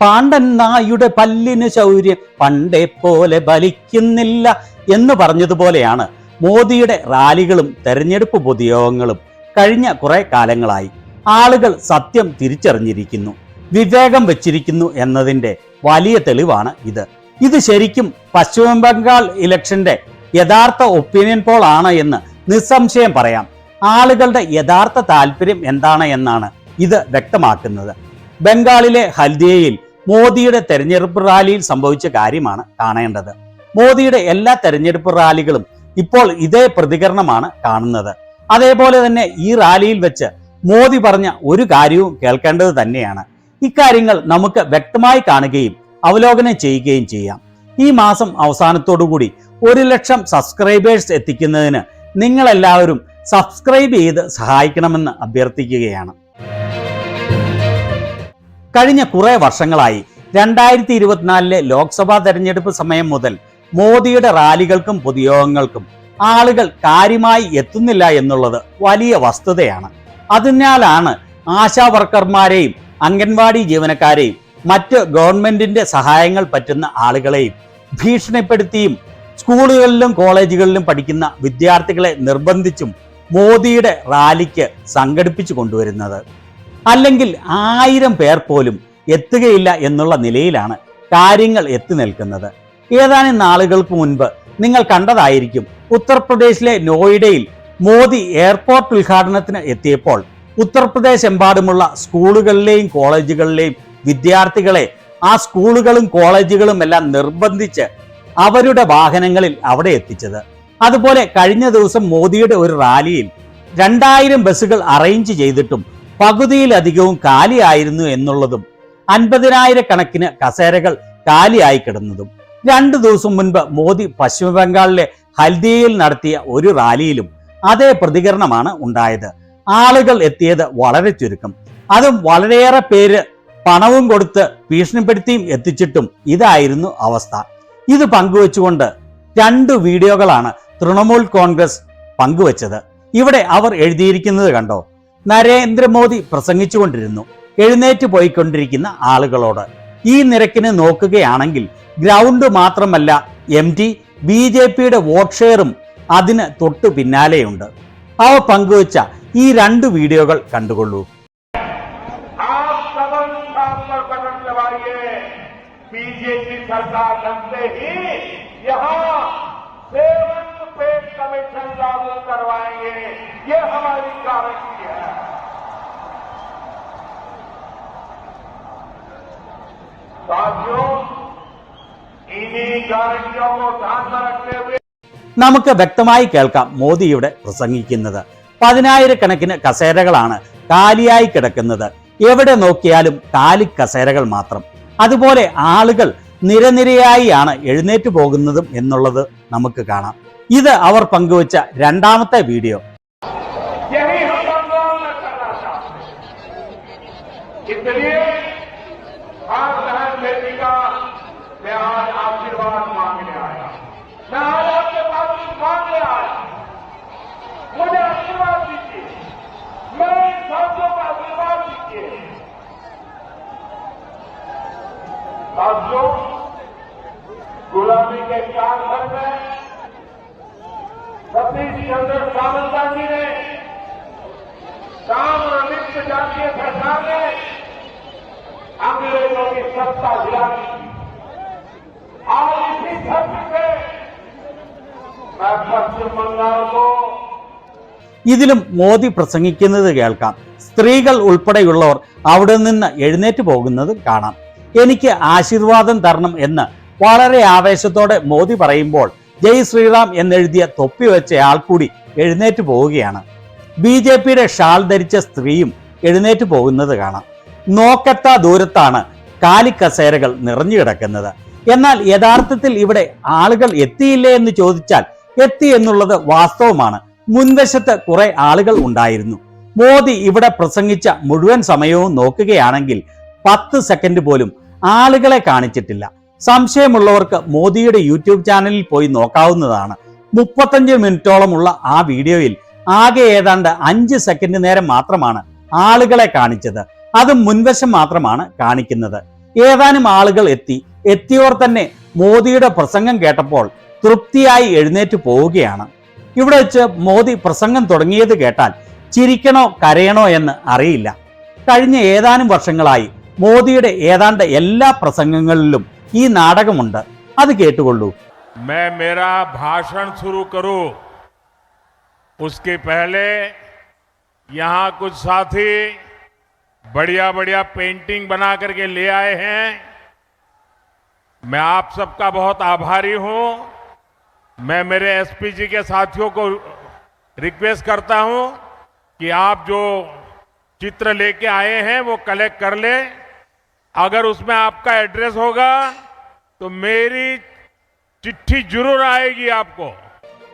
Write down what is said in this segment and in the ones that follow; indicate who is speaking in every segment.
Speaker 1: പാണ്ഡൻ നായുടെ പല്ലിന് ശൗര്യം പണ്ടേ പോലെ ബലിക്കുന്നില്ല എന്ന് പറഞ്ഞതുപോലെയാണ് മോദിയുടെ റാലികളും തെരഞ്ഞെടുപ്പ് പൊതുയോഗങ്ങളും കഴിഞ്ഞ കുറെ കാലങ്ങളായി. ആളുകൾ സത്യം തിരിച്ചറിഞ്ഞിരിക്കുന്നു, വിവേകം വെച്ചിരിക്കുന്നു എന്നതിൻ്റെ വലിയ തെളിവാണ് ഇത്. ഇത് ശരിക്കും പശ്ചിമ ബംഗാൾ ഇലക്ഷന്റെ യഥാർത്ഥ ഒപ്പീനിയൻ പോൾ ആണ് എന്ന് നിസ്സംശയം പറയാം. ആളുകളുടെ യഥാർത്ഥ താല്പര്യം എന്താണ് എന്നാണ് ഇത് വ്യക്തമാക്കുന്നത്. ബംഗാളിലെ ഹൽദിയയിൽ മോദിയുടെ തെരഞ്ഞെടുപ്പ് റാലിയിൽ സംഭവിച്ച കാര്യമാണ് കാണേണ്ടത്. മോദിയുടെ എല്ലാ തെരഞ്ഞെടുപ്പ് റാലികളും ഇപ്പോൾ ഇതേ പ്രതികരണമാണ് കാണുന്നത്. അതേപോലെ തന്നെ ഈ റാലിയിൽ വെച്ച് മോദി പറഞ്ഞ ഒരു കാര്യവും കേൾക്കേണ്ടത് തന്നെയാണ്. ഇക്കാര്യങ്ങൾ നമുക്ക് വ്യക്തമായി കാണുകയും അവലോകനം ചെയ്യുകയും ചെയ്യാം. ഈ മാസം അവസാനത്തോടുകൂടി 1 ലക്ഷം സബ്സ്ക്രൈബേഴ്സ് എത്തിക്കുന്നതിന് നിങ്ങളെല്ലാവരും സബ്സ്ക്രൈബ് ചെയ്ത് സഹായിക്കണമെന്ന് അഭ്യർത്ഥിക്കുകയാണ്. കഴിഞ്ഞ കുറെ വർഷങ്ങളായി 2024 ലോക്സഭാ തെരഞ്ഞെടുപ്പ് സമയം മുതൽ മോദിയുടെ റാലികൾക്കും പൊതുയോഗങ്ങൾക്കും ആളുകൾ കാര്യമായി എത്തുന്നില്ല എന്നുള്ളത് വലിയ വസ്തുതയാണ്. അതിനാലാണ് ആശാ വർക്കർമാരെയും അംഗൻവാടി ജീവനക്കാരെയും മറ്റ് ഗവൺമെന്റിന്റെ സഹായങ്ങൾ പറ്റുന്ന ആളുകളെയും ഭീഷണിപ്പെടുത്തിയും സ്കൂളുകളിലും കോളേജുകളിലും പഠിക്കുന്ന വിദ്യാർത്ഥികളെ നിർബന്ധിച്ചും മോദിയുടെ റാലിക്ക് സംഘടിപ്പിച്ചു കൊണ്ടുവരുന്നത്. അല്ലെങ്കിൽ 1000 പേർ പോലും എത്തുകയില്ല എന്നുള്ള നിലയിലാണ് കാര്യങ്ങൾ എത്തി നിൽക്കുന്നത്. ഏതാനും നാളുകൾക്ക് മുൻപ് നിങ്ങൾ കണ്ടതായിരിക്കും, ഉത്തർപ്രദേശിലെ നോയിഡയിൽ മോദി എയർപോർട്ട് ഉദ്ഘാടനത്തിന് എത്തിയപ്പോൾ ഉത്തർപ്രദേശ് എമ്പാടുമുള്ള സ്കൂളുകളിലെയും കോളേജുകളിലെയും വിദ്യാർത്ഥികളെ ആ സ്കൂളുകളും കോളേജുകളും എല്ലാം നിർബന്ധിച്ച് അവരുടെ വാഹനങ്ങളിൽ അവിടെ എത്തിച്ചത്. അതുപോലെ കഴിഞ്ഞ ദിവസം മോദിയുടെ ഒരു റാലിയിൽ 2000 ബസ്സുകൾ അറേഞ്ച് ചെയ്തിട്ടും പകുതിയിലധികവും കാലിയായിരുന്നു എന്നുള്ളതും 50,000 കണക്കിന് കസേരകൾ കാലിയായി കിടന്നതും. 2 ദിവസം മുൻപ് മോദി പശ്ചിമ ബംഗാളിലെ ഹൽദിയയിൽ നടത്തിയ ഒരു റാലിയിലും അതേ പ്രതികരണമാണ് ഉണ്ടായത്. ആളുകൾ എത്തിയത് വളരെ ചുരുക്കം, അതും വളരെയേറെ പേര് പണവും കൊടുത്ത് ഭീഷണിപ്പെടുത്തിയും എത്തിച്ചിട്ടും ഇതായിരുന്നു അവസ്ഥ. ഇത് പങ്കുവെച്ചുകൊണ്ട് 2 വീഡിയോകളാണ് തൃണമൂൽ കോൺഗ്രസ് പങ്കുവച്ചത്. ഇവിടെ അവർ എഴുതിയിരിക്കുന്നത് കണ്ടോ? നരേന്ദ്രമോദി പ്രസംഗിച്ചുകൊണ്ടിരുന്നു എഴുന്നേറ്റ് പോയിക്കൊണ്ടിരിക്കുന്ന ആളുകളോട്. ഈ നിരക്കിന് നോക്കുകയാണെങ്കിൽ ഗ്രൗണ്ട് മാത്രമല്ല MT BJPയുടെ വോട്ട് ഷെയറും അതിന് തൊട്ടു പിന്നാലെയുണ്ട്. അവ പങ്കുവച്ച ഈ 2 വീഡിയോകൾ കണ്ടുകൊള്ളൂ.
Speaker 2: बीजेपी सरकार बनते ही यहाँ 7 पे कमीशन लागू करवाएंगे, ये हमारी गारंटी है। साथियों, इन्हीं गारंटियों को ध्यान में रखते हुए
Speaker 1: നമുക്ക് വ്യക്തമായി കേൾക്കാം മോദിയുടെ പ്രസംഗിക്കുന്നത്. 10,000 കണക്കിന് കസേരകളാണ് കാലിയായി കിടക്കുന്നത്. എവിടെ നോക്കിയാലും കാലി കസേരകൾ മാത്രം. അതുപോലെ ആളുകൾ നിരനിരയായാണ് എഴുന്നേറ്റ് പോകുന്നതും എന്നുള്ളത് നമുക്ക് കാണാം. ഇത് അവർ പങ്കുവച്ച 2ാമത്തെ വീഡിയോ.
Speaker 2: साथियों, गुलामी के कालखंड में सतीश चंद्र सावंता जी ने, ताम्रलिप्त जातीय सरकार ने अंग्रेजों की सत्ता गिराई। आज इसी धरती पे मैं पश्चिम बंगाल को
Speaker 1: ഇതിലും മോദി പ്രസംഗിക്കുന്നത് കേൾക്കാം. സ്ത്രീകൾ ഉൾപ്പെടെയുള്ളവർ അവിടെ നിന്ന് എഴുന്നേറ്റ് പോകുന്നത് കാണാം. എനിക്ക് ആശീർവാദം തരണം എന്ന് വളരെ ആവേശത്തോടെ മോദി പറയുമ്പോൾ ജയ് ശ്രീറാം എന്നെഴുതിയ തൊപ്പി വെച്ചയാൾ കൂടി എഴുന്നേറ്റ് പോവുകയാണ്. BJPയുടെ ഷാൾ ധരിച്ച സ്ത്രീയും എഴുന്നേറ്റ് പോകുന്നത് കാണാം. നോക്കത്ത ദൂരത്താണ് കാലിക്കസേരകൾ നിറഞ്ഞു കിടക്കുന്നത്. എന്നാൽ യഥാർത്ഥത്തിൽ ഇവിടെ ആളുകൾ എത്തിയില്ലേ എന്ന് ചോദിച്ചാൽ എത്തി എന്നുള്ളത് വാസ്തവമാണ്. മുൻവശത്ത് കുറെ ആളുകൾ ഉണ്ടായിരുന്നു. മോദി ഇവിടെ പ്രസംഗിച്ച മുഴുവൻ സമയവും നോക്കുകയാണെങ്കിൽ 10 സെക്കൻഡ് പോലും ആളുകളെ കാണിച്ചിട്ടില്ല. സംശയമുള്ളവർക്ക് മോദിയുടെ യൂട്യൂബ് ചാനലിൽ പോയി നോക്കാവുന്നതാണ്. 35 മിനിറ്റോളമുള്ള ആ വീഡിയോയിൽ ആകെ ഏതാണ്ട് 5 സെക്കൻഡ് നേരം മാത്രമാണ് ആളുകളെ കാണിച്ചത്. അതും മുൻവശം മാത്രമാണ് കാണിക്കുന്നത്. ഏതാനും ആളുകൾ എത്തിയവർ തന്നെ മോദിയുടെ പ്രസംഗം കേട്ടപ്പോൾ തൃപ്തിയായി എഴുന്നേറ്റ് പോവുകയാണ്. ഇവിടെ വെച്ച് മോദി പ്രസംഗം തുടങ്ങിയത് കേട്ടാൽ ചിരിക്കണോ കരയണോ എന്ന് അറിയില്ല. കഴിഞ്ഞ ഏതാനും വർഷങ്ങളായി മോദിയുടെ ഏതാണ്ട് എല്ലാ പ്രസംഗങ്ങളിലും ഈ നാടകമുണ്ട്. അത് കേട്ടുകൊള്ളൂ.
Speaker 2: मैं मेरा भाषण शुरू करूं उसके पहले यहां कुछ साथी बढ़िया बढ़िया पेंटिंग बना करके ले आए हैं। मैं आप सबका बहुत आभारी हूं। मैं मेरे एसपीजी के साथियों को रिक्वेस्ट करता हूं कि आप जो चित्र लेके आए हैं वो कलेक्ट कर ले। अगर उसमें आपका एड्रेस होगा तो मेरी चिट्ठी जरूर आएगी आपको।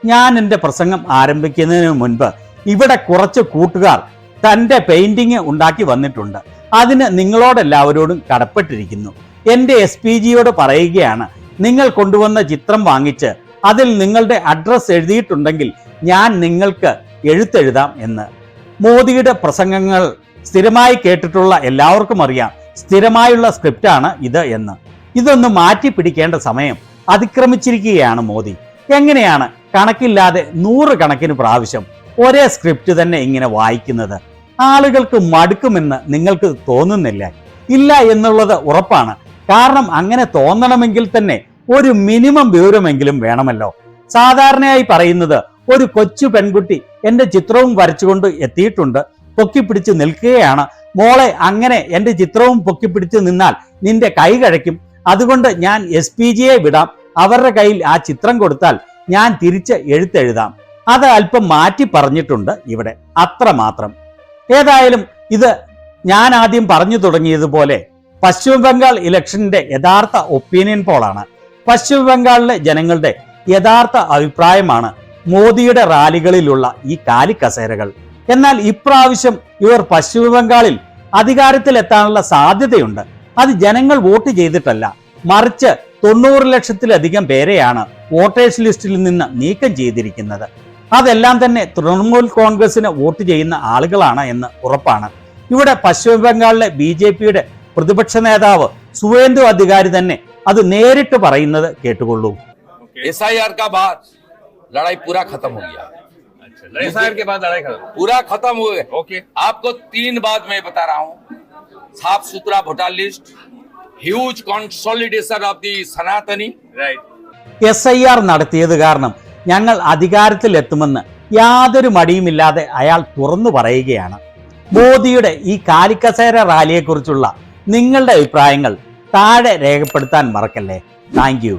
Speaker 1: ഞാൻ എൻ്റെ പ്രസംഗം ആരംഭിക്കുന്നതിന് മുൻപ് ഇവിടെ കുറച്ച് കൂട്ടുകാർ തൻ്റെ പെയിന്റിങ് ഉണ്ടാക്കി വന്നിട്ടുണ്ട്. അതിന് നിങ്ങളോടെല്ലാവരോടും കടപ്പെട്ടിരിക്കുന്നു. എൻ്റെ SPGയോട് പറയുകയാണ്, നിങ്ങൾ കൊണ്ടുവന്ന ചിത്രം വാങ്ങിച്ച് അതിൽ നിങ്ങളുടെ അഡ്രസ് എഴുതിയിട്ടുണ്ടെങ്കിൽ ഞാൻ നിങ്ങൾക്ക് എഴുത്തെഴുതാം എന്ന്. മോദിയുടെ പ്രസംഗങ്ങൾ സ്ഥിരമായി കേട്ടിട്ടുള്ള എല്ലാവർക്കും അറിയാം സ്ഥിരമായുള്ള സ്ക്രിപ്റ്റാണ് ഇത് എന്ന്. ഇതൊന്ന് മാറ്റി പിടിക്കേണ്ട സമയം അതിക്രമിച്ചിരിക്കുകയാണ് മോദി. എങ്ങനെയാണ് കണക്കില്ലാതെ 100 കണക്കിന് പ്രാവശ്യം ഒരേ സ്ക്രിപ്റ്റ് തന്നെ ഇങ്ങനെ വായിക്കുന്നത്? ആളുകൾക്ക് മടുക്കുമെന്ന് നിങ്ങൾക്ക് തോന്നുന്നില്ല? ഇല്ല എന്നുള്ളത് ഉറപ്പാണ്. കാരണം അങ്ങനെ തോന്നണമെങ്കിൽ തന്നെ ഒരു മിനിമം വിവരമെങ്കിലും വേണമല്ലോ. സാധാരണയായി പറയുന്നത് ഒരു കൊച്ചു പെൺകുട്ടി എൻ്റെ ചിത്രവും വരച്ചുകൊണ്ട് എത്തിയിട്ടുണ്ട്, പൊക്കിപ്പിടിച്ച് നിൽക്കുകയാണ്. മോളെ, അങ്ങനെ എൻ്റെ ചിത്രവും പൊക്കിപ്പിടിച്ച് നിന്നാൽ നിന്റെ കൈ കഴയ്ക്കും, അതുകൊണ്ട് ഞാൻ SPGയെ വിടാം, അവരുടെ കയ്യിൽ ആ ചിത്രം കൊടുത്താൽ ഞാൻ തിരിച്ച് എഴുത്തെഴുതാം. അത് അല്പം മാറ്റി പറഞ്ഞിട്ടുണ്ട് ഇവിടെ, അത്രമാത്രം. ഏതായാലും ഇത് ഞാൻ ആദ്യം പറഞ്ഞു തുടങ്ങിയതുപോലെ പശ്ചിമ ബംഗാൾ ഇലക്ഷന്റെ യഥാർത്ഥ ഒപ്പീനിയൻ പോളാണ്. പശ്ചിമ ബംഗാളിലെ ജനങ്ങളുടെ യഥാർത്ഥ അഭിപ്രായമാണ് മോദിയുടെ റാലികളിലുള്ള ഈ കാലിക്കസേരകൾ. എന്നാൽ ഇപ്രാവശ്യം ഇവർ പശ്ചിമ ബംഗാളിൽ അധികാരത്തിലെത്താനുള്ള സാധ്യതയുണ്ട്. അത് ജനങ്ങൾ വോട്ട് ചെയ്തിട്ടല്ല, മറിച്ച് 90 ലക്ഷത്തിലധികം പേരെയാണ് വോട്ടേഴ്സ് ലിസ്റ്റിൽ നിന്ന് നീക്കം ചെയ്തിരിക്കുന്നത്. അതെല്ലാം തന്നെ തൃണമൂൽ കോൺഗ്രസിന് വോട്ട് ചെയ്യുന്ന ആളുകളാണ് എന്ന് ഉറപ്പാണ്. ഇവിടെ പശ്ചിമ ബംഗാളിലെ BJPയുടെ പ്രതിപക്ഷ നേതാവ് സുവേന്ദു അധികാരി തന്നെ അത് നേരിട്ട് പറയുന്നത് കേട്ടുകൊള്ളൂ.
Speaker 3: SIR का बाद लड़ाई पूरा खत्म हो गया। SIR के बाद लड़ाई खत्म पूरा खत्म हो गया। ओके, आपको 3 बात मैं बता रहा हूँ। साफ सुथरा voter list, huge consolidation of the सनातनी, राइट।
Speaker 1: SIR നടത്തിയത് കാരണം ഞങ്ങൾ അധികാരത്തിലെത്തുമെന്ന് യാതൊരു മടിയുമില്ലാതെ അയാൾ തുറന്നു പറയുകയാണ്. മോദിയുടെ ഈ കാലിക്കസേര റാലിയെക്കുറിച്ചുള്ള നിങ്ങളുടെ അഭിപ്രായങ്ങൾ താഴെ രേഖപ്പെടുത്താൻ മറക്കല്ലേ. Thank you.